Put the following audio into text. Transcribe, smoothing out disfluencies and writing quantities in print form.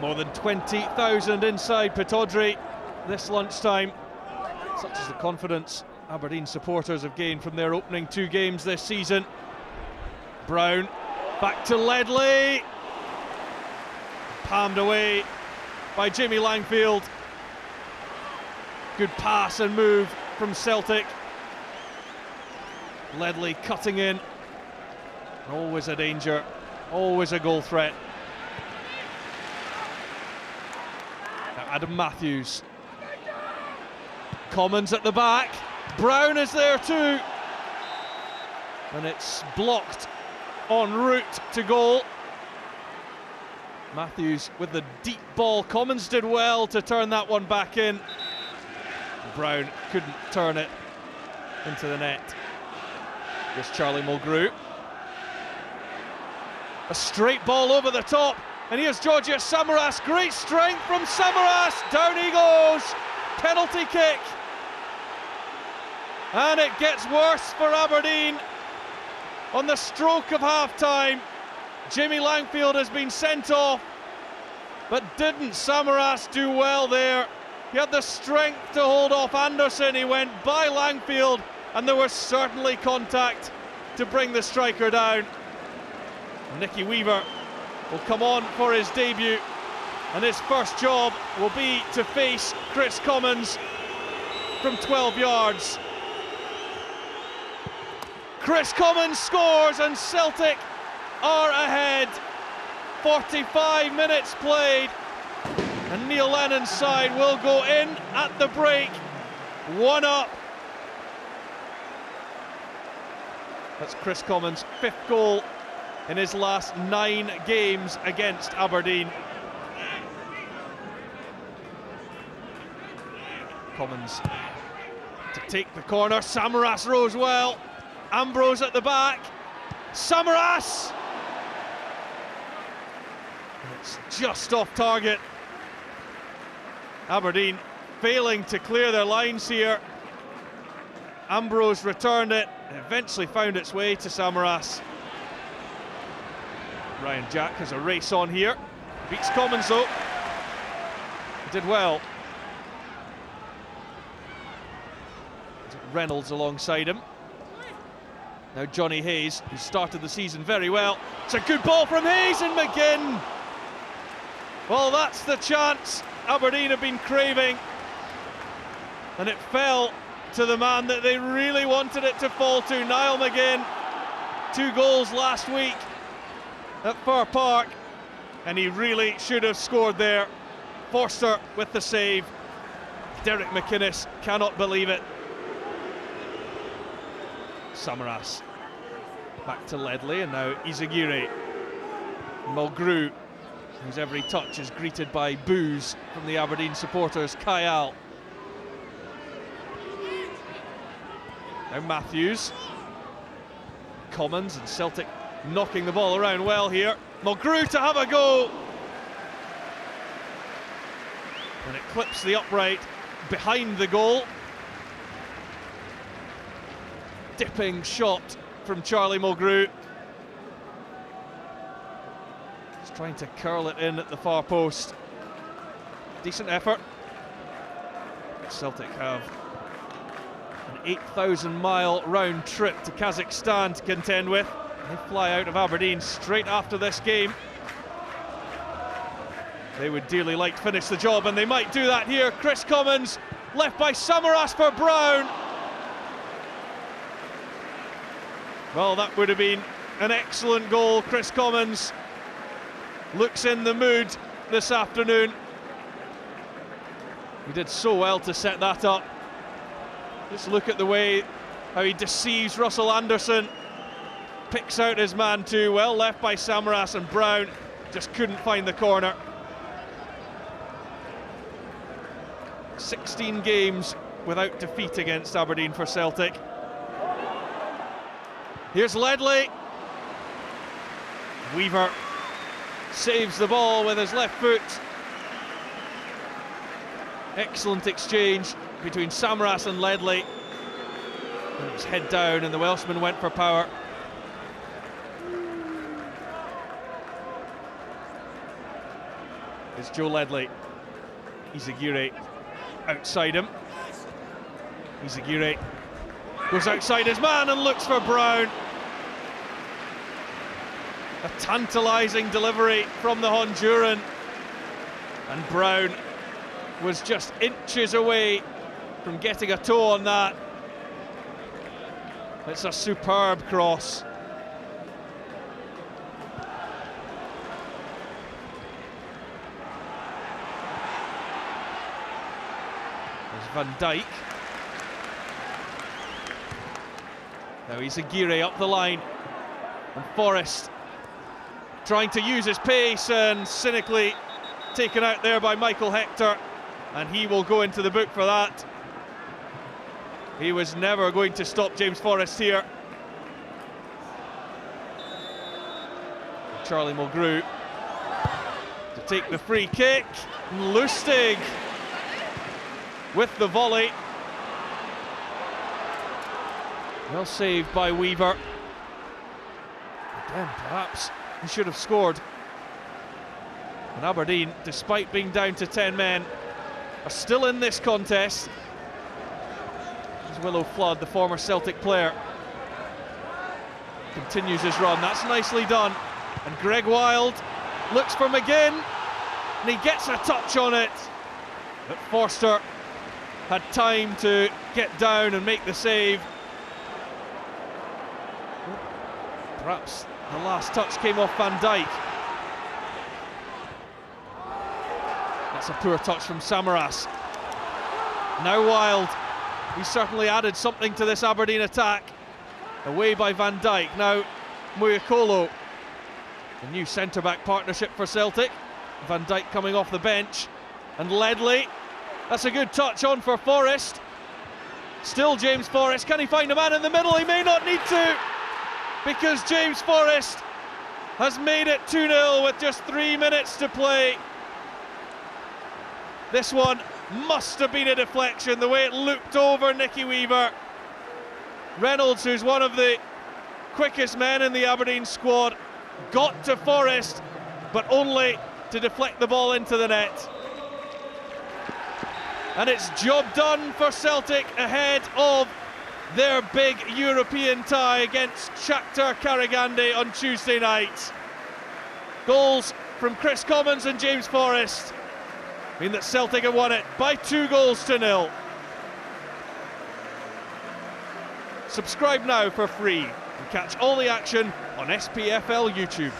More than 20,000 inside Pittodrie this lunchtime. Such is the confidence Aberdeen supporters have gained from their opening 2 games this season. Brown, back to Ledley. Palmed away by Jimmy Langfield. Good pass and move from Celtic. Ledley cutting in. Always a danger, always a goal threat. Now Adam Matthews. Commons at the back. Brown is there too. And it's blocked en route to goal. Matthews with the deep ball. Commons did well to turn that one back in. Brown couldn't turn it into the net. Here's Charlie Mulgrew. A straight ball over the top. And here's Georgios Samaras. Great strength from Samaras. Down he goes. Penalty kick. And it gets worse for Aberdeen. On the stroke of half-time, Jimmy Langfield has been sent off, but didn't Samaras do well there? He had the strength to hold off Anderson. He went by Langfield, and there was certainly contact to bring the striker down. Nicky Weaver will come on for his debut, and his first job will be to face Kris Commons from 12 yards. Kris Commons scores and Celtic are ahead. 45 minutes played, and Neil Lennon's side will go in at the break, 1 up. That's Kris Commons' 5th goal in his last 9 games against Aberdeen. Commons to take the corner. Samaras rose well. Ambrose at the back. Samaras! It's just off target. Aberdeen failing to clear their lines here. Ambrose returned it. It eventually found its way to Samaras. Ryan Jack has a race on here. Beats Commons though. Did well. Reynolds alongside him. Now Johnny Hayes, who started the season very well. It's a good ball from Hayes and McGinn. Well, that's the chance Aberdeen have been craving. And it fell to the man that they really wanted it to fall to, Niall McGinn. 2 goals last week at Fir Park, and he really should have scored there. Forster with the save. Derek McInnes cannot believe it. Samaras back to Ledley, and now Izagiri. Mulgrew, whose every touch is greeted by boos from the Aberdeen supporters. Kayal. Now Matthews. Commons and Celtic knocking the ball around well here. Mulgrew to have a go. And it clips the upright behind the goal. Dipping shot from Charlie Mulgrew. He's trying to curl it in at the far post. Decent effort. Celtic have an 8,000-mile round trip to Kazakhstan to contend with. They fly out of Aberdeen straight after this game. They would dearly like to finish the job, and they might do that here. Kris Commons, left by Samaras for Brown. Well, that would have been an excellent goal. Kris Commons looks in the mood this afternoon. He did so well to set that up. Just look at the way how he deceives Russell Anderson. Picks out his man too. Well left by Samaras, and Brown just couldn't find the corner. 16 games without defeat against Aberdeen for Celtic. Here's Ledley. Weaver saves the ball with his left foot. Excellent exchange between Samaras and Ledley. And it was head down, and the Welshman went for power. is Joe Ledley. Izagirre outside him. Izagirre goes outside his man and looks for Brown. A tantalising delivery from the Honduran, and Brown was just inches away from getting a toe on that. It's a superb cross. There's Van Dijk. Now Izagirre up the line, and Forrest trying to use his pace and cynically taken out there by Michael Hector, and he will go into the book for that. He was never going to stop James Forrest here. Charlie Mulgrew to take the free kick. Lustig with the volley. Well saved by Weaver. Again, perhaps he should have scored. And Aberdeen, despite being down to 10 men, are still in this contest. Willow Flood, the former Celtic player, continues his run. That's nicely done. And Greg Wild looks for McGinn, and he gets a touch on it. But Forster had time to get down and make the save. Perhaps the last touch came off Van Dijk. That's a poor touch from Samaras. Now Wild. He certainly added something to this Aberdeen attack. Away by Van Dijk. Now Muyokolo, the new centre-back partnership for Celtic. Van Dijk coming off the bench. And Ledley. That's a good touch on for Forrest. Still James Forrest. Can he find a man in the middle? He may not need to, because James Forrest has made it 2-0 with just 3 minutes to play. This one must have been a deflection, the way it looped over Nicky Weaver. Reynolds, who's one of the quickest men in the Aberdeen squad, got to Forrest, but only to deflect the ball into the net. And it's job done for Celtic ahead of their big European tie against Shakhtar Karagandhi on Tuesday night. Goals from Kris Commons and James Forrest mean that Celtic have won it by 2-0. Subscribe now for free and catch all the action on SPFL YouTube.